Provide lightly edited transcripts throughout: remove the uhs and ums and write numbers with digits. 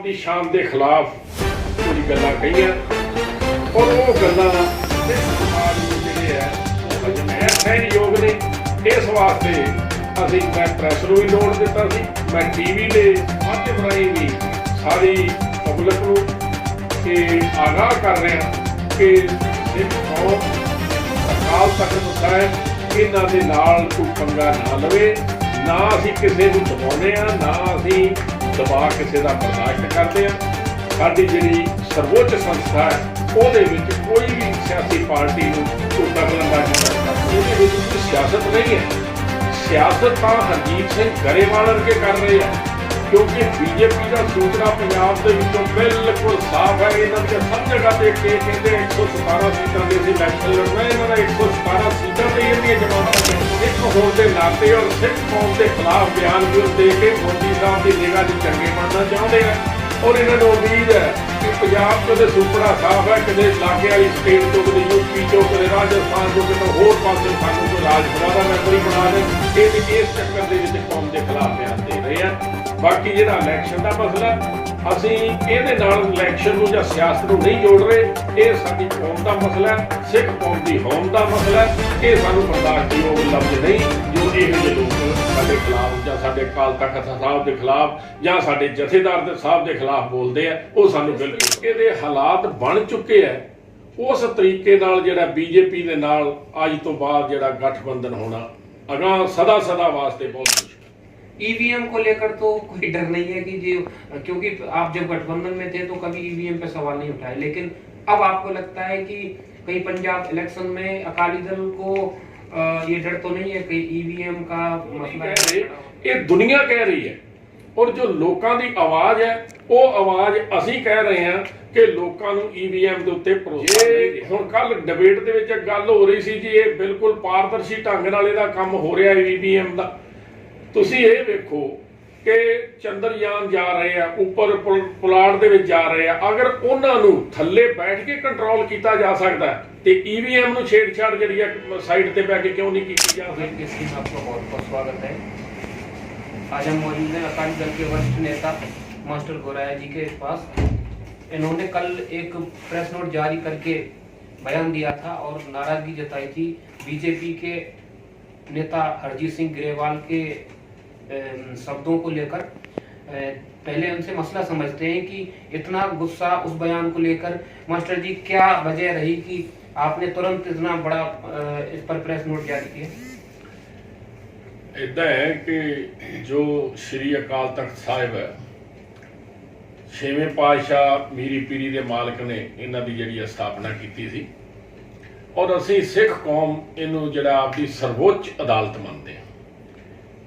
ਦੀ ਸ਼ਾਨ ਦੇ ਖਿਲਾਫ ਕੁਝ ਗੱਲਾਂ ਕਹੀਆਂ ਔਰ ਉਹ ਗੱਲਾਂ ਸਿੱਖ ਸਮਾਜ ਨੂੰ ਜਿਹੜੇ ਹੈ ਉਹ ਅਜਮੈਰ ਸਹਿਣਯੋਗ ਨੇ। ਇਸ ਵਾਸਤੇ ਅਸੀਂ ਮੈਂ ਪ੍ਰੈਸ ਨੂੰ ਵੀ ਨੋਟ ਦਿੱਤਾ ਸੀ, ਮੈਂ ਟੀਵੀ ਦੇ ਮਾਧਿਅਮ ਰਾਹੀਂ ਵੀ ਸਾਰੀ ਪਬਲਿਕ ਨੂੰ ਆਗਾਹ ਕਰ ਰਿਹਾ ਕਿ ਸਿੱਖ ਕੌਮ ਅਕਾਲ ਤਖ਼ਤ ਸਾਹਿਬ ਇਹਨਾਂ ਦੇ ਨਾਲ ਕੋਈ ਪੰਗਾ ਨਾ ਲਵੇ। ਨਾ ਅਸੀਂ ਕਿਸੇ ਨੂੰ ਦਬਾਉਂਦੇ ਹਾਂ, ਨਾ ਅਸੀਂ ਦਬਾ ਕਿਸੇ ਦਾ ਬਰਦਾਸ਼ਤ ਕਰਦੇ ਹਾਂ। ਸਾਡੀ ਜਿਹੜੀ ਸਰਵੋੱਚ ਸੰਸਥਾ ਹੈ ਉਹਦੇ ਵਿੱਚ ਕੋਈ ਵੀ ਸਿਆਸੀ ਪਾਰਟੀ ਨੂੰ ਕੋਈ ਦਖਲਅੰਦਾਜ਼ੀ ਨਹੀਂ ਕਰਦੀ। ਇਹਦੇ ਵਿੱਚ ਕੋਈ ਸਿਆਸਤ ਨਹੀਂ ਹੈ। ਸਿਆਸਤ ਤਾਂ ਹਰਜੀਤ ਸਿੰਘ ਗਰੇਵਾਲ ਵਰਗੇ ਕਰ ਰਹੇ ਆ, ਕਿਉਂਕਿ ਬੀਜੇਪੀ ਦਾ ਸੂਤਰਾ ਪੰਜਾਬ ਦੇ ਵਿੱਚੋਂ ਬਿਲਕੁਲ ਸਾਫ਼ ਹੈ। ਇਹਨਾਂ ਦੀਆਂ ਸਭ ਜਗ੍ਹਾ ਤੇ ਕਹਿੰਦੇ 117 ਸੀਟਾਂ ਦੇ ਅਸੀਂ ਇਲੈਕਸ਼ਨ ਲੜਨਾ, ਇਹਨਾਂ ਦਾ 117 ਸੀਟਾਂ ਤੇ ਇਹਦੀਆਂ ਜਮਾਤਾਂ ਸਿੱਖ ਹੋਣ ਦੇ ਨਾਤੇ ਔਰ ਸਿੱਖ ਕੌਮ ਦੇ ਖਿਲਾਫ ਬਿਆਨ ਦੇ ਕੇ ਮੋਦੀ ਸਾਹਿਬ ਦੀ ਨਿਗਾਹ 'ਚ ਚੰਗੇ ਬਣਨਾ ਚਾਹੁੰਦੇ ਆ। ਔਰ ਇਹਨਾਂ ਨੂੰ ਉਮੀਦ ਹੈ ਕਿ ਪੰਜਾਬ 'ਚ ਸੂਪੜਾ ਸਾਫ਼ ਹੈ, ਕਿਤੇ ਲਾਗੇ ਵਾਲੀ ਸਟੇਟ ਤੋਂ, ਕਿਤੇ ਯੂਪੀ ਤੋਂ, ਕਿਤੇ ਰਾਜਸਥਾਨ ਤੋਂ, ਕਿਤੇ ਹੋਰ ਪਾਸੇ ਸਾਨੂੰ ਕੋਈ ਰਾਜ ਸਭਾ ਦਾ ਮੈਂਬਰ ਹੀ ਬਣਾ ਦੇਣ। ਇਸ ਚੱਕਰ ਦੇ ਵਿੱਚ ਕੌਮ ਦੇ ਖਿਲਾਫ ਬਿਆਨ ਦੇ ਰਹੇ ਆ। ਬਾਕੀ ਜਿਹੜਾ ਇਲੈਕਸ਼ਨ ਦਾ ਮਸਲਾ, ਅਸੀਂ ਇਹਦੇ ਨਾਲ ਇਲੈਕਸ਼ਨ ਨੂੰ ਜਾਂ ਸਿਆਸਤ ਨੂੰ ਨਹੀਂ ਜੋੜ ਰਹੇ। ਇਹ ਸਾਡੀ ਕੌਮ ਦਾ ਮਸਲਾ ਹੈ, ਸਿੱਖ ਕੌਮ ਦੀ ਹੋਂਦ ਦਾ ਮਸਲਾ ਹੈ। ਇਹ ਸਾਨੂੰ ਬਰਦਾਸ਼ਤਯੋਗ ਲਫ਼ਜ਼ ਨਹੀਂ ਜੋ ਇਹੋ ਜਿਹੇ ਲੋਕ ਸਾਡੇ ਖਿਲਾਫ ਜਾਂ ਸਾਡੇ ਅਕਾਲ ਤਖ਼ਤ ਸਾਹਿਬ ਦੇ ਖਿਲਾਫ ਜਾਂ ਸਾਡੇ ਜਥੇਦਾਰ ਦੇ ਸਾਹਿਬ ਦੇ ਖਿਲਾਫ ਬੋਲਦੇ ਆ, ਉਹ ਸਾਨੂੰ ਬਿਲਕੁਲ ਇਹਦੇ ਹਾਲਾਤ ਬਣ ਚੁੱਕੇ ਆ। ਉਸ ਤਰੀਕੇ ਨਾਲ ਜਿਹੜਾ ਬੀਜੇਪੀ ਦੇ ਨਾਲ ਅੱਜ ਤੋਂ ਬਾਅਦ ਜਿਹੜਾ ਗਠਬੰਧਨ ਹੋਣਾ अगला सदा सदा वास्ते बहुत मुश्किल। ईवीएम को लेकर तो कोई डर नहीं है कि जो, क्योंकि आप जब गठबंधन में थे तो कभी ईवीएम पे सवाल नहीं उठाए, लेकिन अब आपको लगता है कि कहीं पंजाब इलेक्शन में अकाली दल को ये डर तो नहीं है कि ईवीएम का मसला है? ये दुनिया कह रही है और जो लोगों की आवाज है वो आवाज ਅਸੀਂ कह रहे हैं कि लोगों ਨੂੰ ईवीएम ਦੇ ਉੱਤੇ ਭਰੋਸਾ ਨਹੀਂ। ਹੁਣ ਕੱਲ ਡਿਬੇਟ ਦੇ ਵਿੱਚ ਗੱਲ ਹੋ ਰਹੀ ਸੀ ਜੀ, ਇਹ ਬਿਲਕੁਲ ਪਾਰਦਰਸ਼ੀ ਢੰਗ ਨਾਲ ਇਹਦਾ ਕੰਮ ਹੋ ਰਿਹਾ ईवीएम ਦਾ। ਤੁਸੀਂ ਇਹ ਵੇਖੋ ਕਿ ਚੰਦਰਯਾਨ ਜਾ ਰਹੇ ਆ, ਉੱਪਰ ਪੁਲਾੜ ਦੇ ਵਿੱਚ ਜਾ ਰਹੇ ਆ। ਅਗਰ ਉਹਨਾਂ ਨੂੰ ਥੱਲੇ ਬੈਠ ਕੇ ਕੰਟਰੋਲ ਕੀਤਾ ਜਾ ਸਕਦਾ ਤੇ ईवीएम ਨੂੰ ਛੇੜਛਾੜ ਜਿਹੜੀ ਆ ਸਾਈਡ ਤੇ ਬੈਠ ਕੇ ਕਿਉਂ ਨਹੀਂ ਕੀਤੀ ਜਾ ਸਕਦੀ? इसकी आपका बहुत बहुत स्वागत है। आज हम मौजूद हैं अकाली दल के वरिष्ठ नेता मास्टर गोराया जी के पास। इन्होंने कल एक प्रेस नोट जारी करके बयान दिया था और नाराजगी जताई थी बीजेपी के नेता हरजीत सिंह ग्रेवाल के शब्दों को लेकर। पहले उनसे मसला समझते हैं कि इतना गुस्सा उस बयान को लेकर। मास्टर जी, क्या वजह रही कि आपने तुरंत इतना बड़ा इस पर प्रेस नोट जारी किया? इदा है कि जो श्री अकाल तख्त साहिब है, छेवें पातशाह मीरी पीरी के मालिक ने इन्हां दी जिहड़ी स्थापना की सी और असी सिख कौम इनू जिहड़ा आपदी सर्वोच्च अदालत मानते हैं।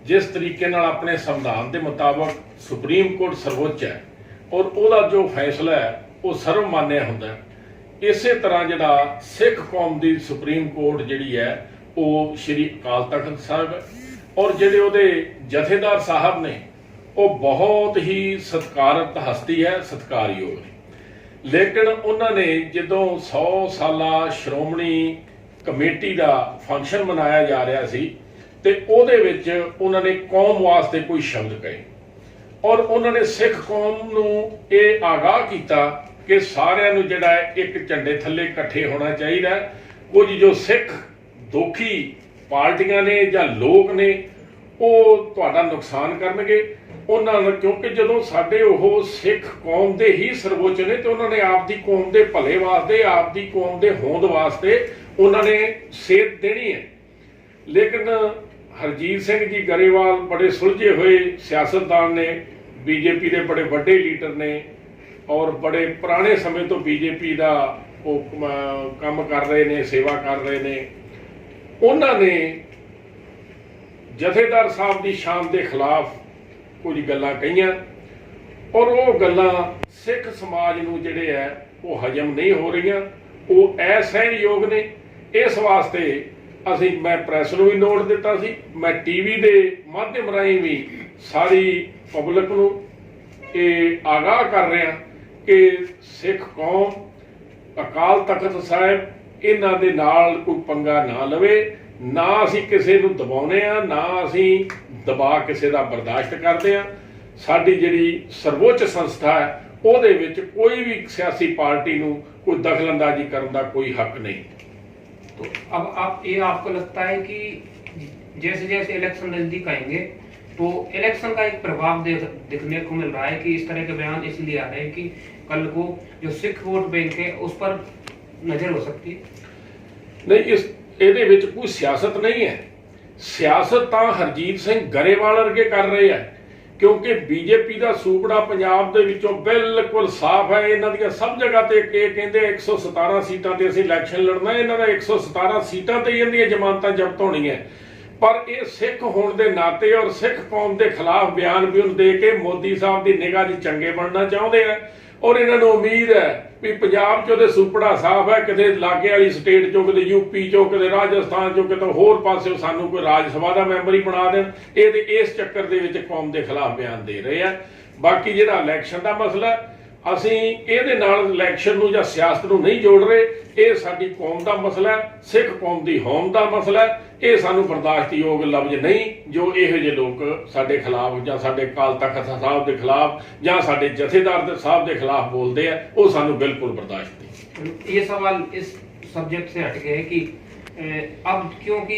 जिस तरीके नाल अपने संविधान के मुताबिक सुप्रीम कोर्ट सर्वोच्च है और उहदा जो फैसला है वो सर्वमान्य हुंदा है, इसे तरह जिहड़ा सिख कौम की सुप्रीम कोर्ट जिहड़ी है वो श्री अकाल तख्त साहिब है और जिहड़े उहदे जथेदार साहब ने वो बहुत ही सत्कारत हस्ती है, सत्कारयोग है। लेकिन उन्होंने जो 100 साला श्रोमणी कमेटी का फंक्शन मनाया जा रहा सी ते उहदे विच उन्होंने कौम वास्ते कोई शब्द कहे और उन्होंने सिख कौम नूं ये आगाह किया कि सारिਆਂ ਨੂੰ ਜਿਹੜਾ एक झंडे थले इकट्ठे होना चाहिए। कुछ जो सिख दोखी पार्टियां ने ਜਾਂ लोग ने ਉਹ ਤੁਹਾਡਾ ਨੁਕਸਾਨ ਕਰਨਗੇ ਉਹਨਾਂ ਨੂੰ, ਕਿਉਂਕਿ ਜਦੋਂ ਸਾਡੇ ਉਹ ਸਿੱਖ ਕੌਮ ਦੇ ਹੀ ਸਰਵੋੱਚ ਨੇ ਤੇ ਉਹਨਾਂ ਨੇ ਆਪ ਦੀ ਕੌਮ ਦੇ ਭਲੇ ਵਾਸਤੇ, ਆਪ ਦੀ ਕੌਮ ਦੇ ਹੋਂਦ ਵਾਸਤੇ ਉਹਨਾਂ ਨੇ ਸੇਧ ਦੇਣੀ ਹੈ। ਲੇਕਿਨ ਹਰਜੀਤ ਸਿੰਘ ਜੀ ਗਰੇਵਾਲ ਬੜੇ ਸੁਲਝੇ ਹੋਏ ਸਿਆਸਤਦਾਨ ਨੇ, ਬੀਜੇਪੀ ਦੇ ਬੜੇ ਵੱਡੇ ਲੀਡਰ ਨੇ ਔਰ ਬੜੇ ਪੁਰਾਣੇ ਸਮੇਂ ਤੋਂ ਬੀਜੇਪੀ ਦਾ ਉਹ ਕੰਮ ਕਰ ਰਹੇ ਨੇ, ਸੇਵਾ ਕਰ ਰਹੇ ਨੇ। ਉਹਨਾਂ ਨੇ ਜਥੇਦਾਰ ਸਾਹਿਬ ਦੀ ਸ਼ਾਨ ਦੇ ਖਿਲਾਫ ਕੁਝ ਗੱਲਾਂ ਕਹੀਆਂ ਔਰ ਉਹ ਗੱਲਾਂ ਸਿੱਖ ਸਮਾਜ ਨੂੰ ਜਿਹੜੇ ਹੈ ਉਹ ਹਜਮ ਨਹੀਂ ਹੋ ਰਹੀਆਂ, ਉਹ ਅਸਹਿਣਯੋਗ ਨੇ। ਇਸ ਵਾਸਤੇ ਅਸੀਂ ਮੈਂ ਪ੍ਰੈਸ ਨੂੰ ਵੀ ਨੋਟ ਦਿੱਤਾ ਸੀ, ਮੈਂ ਟੀਵੀ ਦੇ ਮਾਧਿਅਮ ਰਾਹੀਂ ਵੀ ਸਾਰੀ ਪਬਲਿਕ ਨੂੰ ਇਹ ਆਗਾਹ ਕਰ ਰਿਹਾ ਕਿ ਸਿੱਖ ਕੌਮ ਅਕਾਲ ਤਖ਼ਤ ਸਾਹਿਬ ਇਹਨਾਂ ਦੇ ਨਾਲ ਕੋਈ ਪੰਗਾ ਨਾ ਲਵੇ। ਨਾ ਅਸੀਂ ਕਿਸੇ ਨੂੰ ਦਬਾਉਂਦੇ ਆ, ਨਾ ਅਸੀਂ ਦਬਾ ਕਿਸੇ ਦਾ ਬਰਦਾਸ਼ਤ ਕਰਦੇ ਆ। ਸਾਡੀ ਜਿਹੜੀ ਸਰਵੋੱਚ ਸੰਸਥਾ ਹੈ ਉਹਦੇ ਵਿੱਚ ਕੋਈ ਵੀ ਸਿਆਸੀ ਪਾर्टी ਨੂੰ कोई दखलंदाजी करने का कोई हक नहीं। तो अब आपको लगता है कि जैसे जैसे इलेक्शन नजदीक आएंगे तो इलेक्शन का एक प्रभाव दिखने को मिल रहा है कि इस तरह के बयान इसलिए आ रहे हैं कि कल को जो सिख वोट बैंक है उस पर नजर हो सकती है। नहीं, इस ਇਹਦੇ ਵਿੱਚ कोई सियासत नहीं है। सियासत तो हरजीत सिंह गरेवाल वर्गे कर रहे हैं, क्योंकि बीजेपी का सूबड़ा पंजाब दे विचों बिल्कुल साफ है। इन्हां दी सब जगह ते कहंदे 117 सीटां ते असीं इलैक्शन लड़ना, इन्हां दा 117 सीटां ते इन्हां दी जमानतां जब्त होणीआं। पर ये सिख होण दे नाते और सिख कौम के खिलाफ बयान ब्यून दे के मोदी साहब की निगाह च चंगे बनना चाहते हैं। और इन्होंने उम्मीद है भी पंजाब चो तो सूपड़ा साफ है, किते लागे वाली स्टेट चो, किते यूपी चो, किते राजस्थान चो, किते होर पासे सानू कोई राज सभा का मैंबर ही बना देन। ये ते इस चक्कर दे विच कौम के खिलाफ बयान दे रहे हैं। बाकी जिहड़ा इलैक्शन का मसला ਅਸੀਂ ਇਹਦੇ ਨਾਲ ਇਲੈਕਸ਼ਨ ਨੂੰ ਜਾਂ ਸਿਆਸਤ ਨੂੰ ਨਹੀਂ ਜੋੜ ਰਹੇ। ਇਹ ਸਾਡੀ ਕੌਮ ਦਾ ਮਸਲਾ ਹੈ, ਸਿੱਖ ਕੌਮ ਦੀ ਹੌਮ ਦਾ ਮਸਲਾ ਹੈ। ਇਹ ਸਾਨੂੰ ਬਰਦਾਸ਼ਤਯੋਗ ਲਫ਼ਜ਼ ਨਹੀਂ ਜੋ ਇਹੋ ਜਿਹੇ ਲੋਕ ਸਾਡੇ ਖਿਲਾਫ ਜਾਂ ਸਾਡੇ ਅਕਾਲ ਤਖਤ ਸਾਹਿਬ ਦੇ ਖਿਲਾਫ ਜਾਂ ਸਾਡੇ ਜਥੇਦਾਰ ਦੇ ਸਾਹਿਬ ਦੇ ਖਿਲਾਫ ਬੋਲਦੇ ਆ, ਉਹ ਸਾਨੂੰ ਬਿਲਕੁਲ ਬਰਦਾਸ਼ਤ ਨਹੀਂ। ये सवाल इस सब्जेक्ट से हट गए कि अब क्योंकि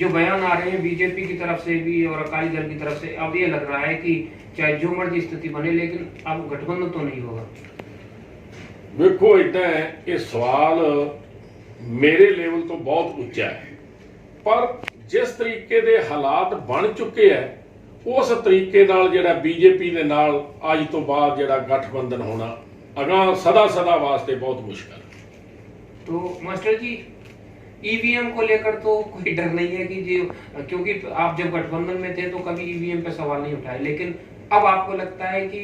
जो बयान आ रहे हैं बीजेपी की तरफ से भी और अकाली दल की तरफ से, अब ये लग रहा है कि चाहे जो मर्जी स्थिति बने लेकिन अब गठबंधन तो नहीं होगा। देखो इतना है, ये सवाल मेरे लेवल तो बहुत उच्चा है, पर जिस तरीके दे हालात बन चुके हैं उस तरीके नाल जिहड़ा बीजेपी दे नाल अज तो बाद जिहड़ा गठबंधन होना अगां सदा सदा वास्ते बहुत मुश्किल है। तो मास्टर जी ईवीएम को लेकर तो कोई डर नहीं है कि जो, क्योंकि आप जब गठबंधन में थे तो कभी ईवीएम पे सवाल नहीं उठाए, लेकिन अब आपको लगता है कि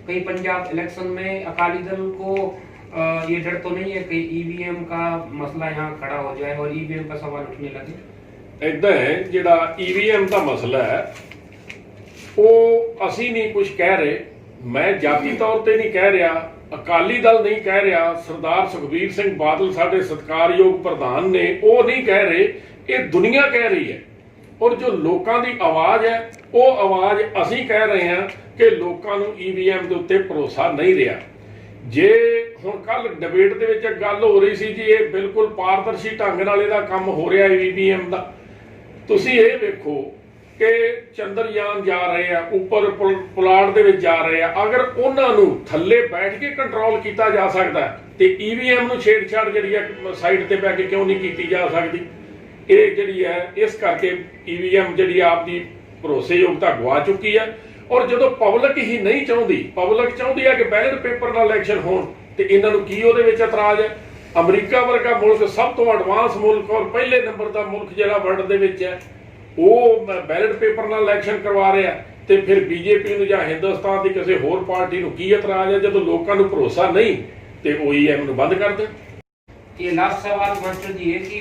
कहीं पंजाब इलेक्शन में अकाली दल को ये डर तो नहीं है कि ईवीएम का मसला यहाँ खड़ा हो जाए और ईवीएम का सवाल उठने लगे? इदां है, जिहड़ा ईवीएम का मसला है वो असीं नहीं कुछ कह रहे, मैं जाती तौर पर नहीं कह रहा, अकाली दल नहीं कह रहा, सरदार सुखबीर सिंह बादल साडे सत्कारयोग प्रधान ने वो नहीं कह रहे, ये दुनिया कह रही है। और जो लोगों की आवाज़ है वो आवाज़ असी कह रहे हैं कि लोगों को ईवीएम के उत्ते भरोसा नहीं रहा। जे हुण कल डिबेट दे विच गल हो रही सी जी ये बिल्कुल पारदर्शी ढंग नाल इहदा काम हो रहा है ईवीएम का, तुसीं ये वेखो कि चंद्रयान जा रहे हैं उपर पुलाड़ दे विच जा रहे हैं, अगर उन्होंने थल्ले बैठ के कंट्रोल किया जा सकता है तो ईवीएम नूं छेड़छाड़ जिहड़ी है साइड ते बैठ के क्यों नहीं की जा सकती? ये जिहड़ी है इस करके ईवीएम जिहड़ी आपकी भरोसेयोगता गवा चुकी है। और जो पब्लिक ही नहीं चाहती, पब्लिक चाहती है कि बैलेट पेपर नाल इलैक्शन होण ते इन्हां नूं की उहदे विच इतराज़ है? अमरीका वर्गा मुल्क सब तो एडवांस मुल्क और पहले नंबर का मुल्क जिहड़ा वर्ल्ड दे विच है वो बैलेट पेपर नाल इलैक्शन करवा रहा है, तो फिर बीजेपी नूं जां हिंदुस्तान की किसी होर पार्टी नूं की इतराज़ है? जो लोगों को भरोसा नहीं तो ईवीएम नूं बंद कर दें। ये लास्ट सवाल मास्टर जी है कि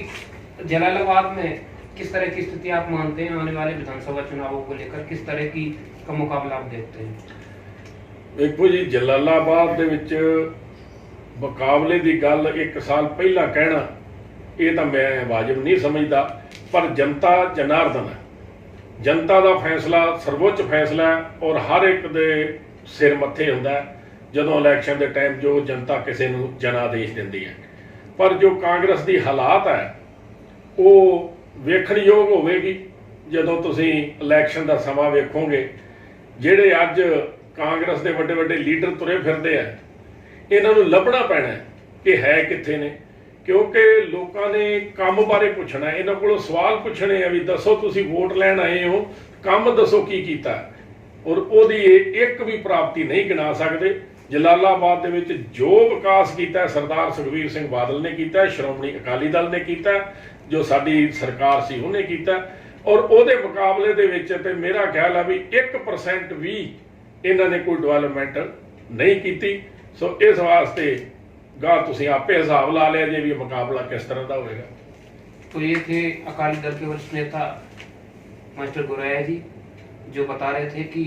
जलालाबाद में किस तरह की स्थिति आप मानते हैं आने वाले विधानसभा चुनावों को लेकर, किस तरह की का मुकाबला आप देखते हैं? देखो जी, जलालाबाद दे विच मुकाबले की गल एक साल पहला कहना ये तो मैं वाजिब नहीं समझता, पर जनता जनार्दन है, जनता का फैसला सर्वोच्च फैसला है और हर एक दे सिर मत्थे हुंदा है जदों इलैक्शन के टाइम जो जनता किसी नूं जनादेश दिंदी है। पर जो कांग्रेस की हालात है वो वेखणयोग होवेगी जदों तुसीं इलैक्शन का समा वेखोगे। जिहड़े अज कांग्रेस के वड्डे वड्डे लीडर तुरे फिरदे हैं इन्हां नूं लभना पैना कि है कित्थे ने, क्योंकि लोगों ने काम बारे पूछना है, इन्हों को सवाल पूछने हैं भी दसो तुसी वोट लैन आए हो, काम दसो की कीता, और ओदी एक भी प्राप्ति नहीं गिना सकते। जलालाबाद दे विच जो विकास किया सरदार सुखबीर सिंह बादल ने किया, श्रोमणी अकाली दल ने किया, जो साडी सरकार सी उन्हें किया, और उहदे मुकाबले दे विच ते मेरा ख्याल है भी 1% भी इन्हां ने कोई डिवेलपमेंट नहीं की। सो इस वास्ते गा तुसीं आपे हिसाब ला लिया जे भी मुकाबला किस तरह का होएगा। तो ये थे अकाली दल के वरिष्ठ नेता मास्टर गोराया जी जो बता रहे थे कि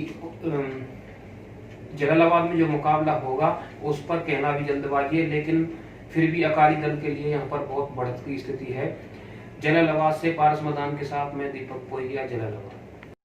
जलालाबाद में जो मुकाबला होगा उस पर कहना भी जल्दबाजी है, लेकिन फिर भी अकाली दल के लिए यहाँ पर बहुत बढ़त की स्थिति है। जलालाबाद से पारस मैदान के साथ में दीपक पोहिया, जलालाबाद।